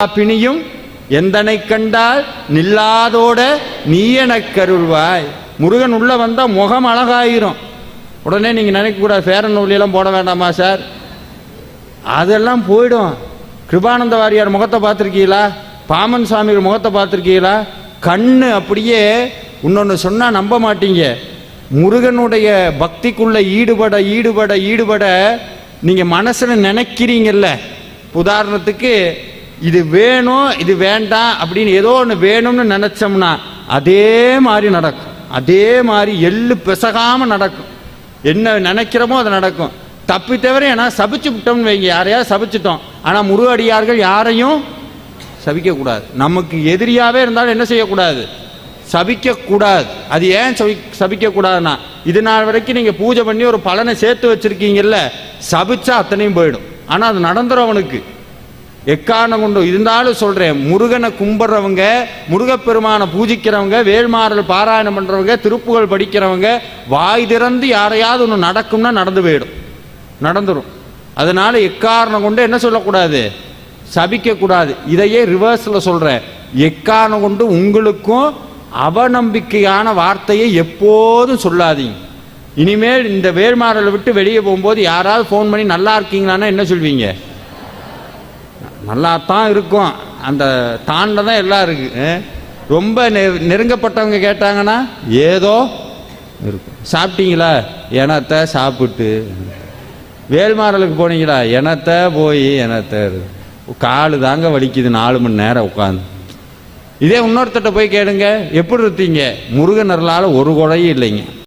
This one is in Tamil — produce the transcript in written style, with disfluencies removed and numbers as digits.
பிணியும் எந்தனை கண்டால் நில்லாதோட நீ எனக் கருள்வாய். முருகன் உள்ள வந்தா முகம் அழகாயிரும். உடனே நீங்க நினைக்க கூடாது ஃபேர் அண்ட் லவ்லி எல்லாம் போட வேண்டாமா சார், அதெல்லாம் போயிடும். கிருபானந்த வாரியார் முகத்தை பார்த்துருக்கீங்களா? பாமன் சாமிகள் முகத்தை பார்த்துருக்கீங்களா? கண்ணு அப்படியே. இன்னொன்று சொன்னா நம்ப மாட்டீங்க, முருகனுடைய பக்திக்குள்ள ஈடுபட ஈடுபட ஈடுபட நீங்க மனசுல நினைக்கிறீங்கல்ல, உதாரணத்துக்கு இது வேணும் இது வேண்டாம் அப்படின்னு ஏதோ ஒன்று வேணும்னு நினைச்சோம்னா அதே மாதிரி நடக்கும். அதே மாதிரி எள்ளு பிசகாம நடக்கும். என்ன நினைக்கிறோமோ அது நடக்கும். தப்பி தவிர ஏன்னா சபிச்சு விட்டோம்னு வைங்க, யாரையாவது சபிச்சிட்டோம். ஆனால் முருகடியார்கள் யாரையும் சபிக்க கூடாது. நமக்கு எதிரியாவே இருந்தாலும் என்ன செய்யக்கூடாது? சபிக்க கூடாது. அது ஏன் சபிக்க கூடாதுன்னா, இது நாள் வரைக்கும் நீங்க பூஜை பண்ணி ஒரு பலனை சேர்த்து வச்சிருக்கீங்கல்ல, சபிச்சா அத்தனையும் போயிடும். ஆனா அது நடந்துரும் அவனுக்கு. எக்காரணம் கொண்டு இருந்தாலும் சொல்றேன், முருகனை கும்பிட்றவங்க, முருகப்பெருமானை பூஜிக்கிறவங்க, வேல்மாறல் பாராயணம் பண்றவங்க, திருப்புகள் படிக்கிறவங்க, வாய் திறந்து யாரையாவது ஒன்று நடக்கும்னா நடந்து போயிடும், நடந்துடும். அதனால எக்காரணம் கொண்டு என்ன சொல்லக்கூடாது? சபிக்க கூடாது. இதையே ரிவர்ஸ்ல சொல்றேன், எக்காரணம் கொண்டு உங்களுக்கும் அவநம்பிக்கையான வார்த்தையை எப்போதும் சொல்லாதீங்க. இனிமேல் இந்த வேல்மாறலை விட்டு வெளியே போகும்போது யாராவது ஃபோன் பண்ணி நல்லா இருக்கீங்களான்னா என்ன சொல்வீங்க? நல்லா தான் இருக்கும். அந்த தாண்டில் தான் எல்லாம் இருக்கு. ரொம்ப நெருங்கப்பட்டவங்க கேட்டாங்கன்னா ஏதோ இருக்கும். சாப்பிட்டீங்களா? எனத்தை சாப்பிட்டு. வேல்மாறலுக்கு போனீங்களா? எனத்தை போய் எனத்தை காலு தாங்க வலிக்குது 4 மணி நேரம் உட்காந்து. இதே இன்னொருத்தட்ட போய் கேளுங்க, எப்படி இருந்தீங்க? முருகனர்களால் ஒரு குறையும் இல்லைங்க.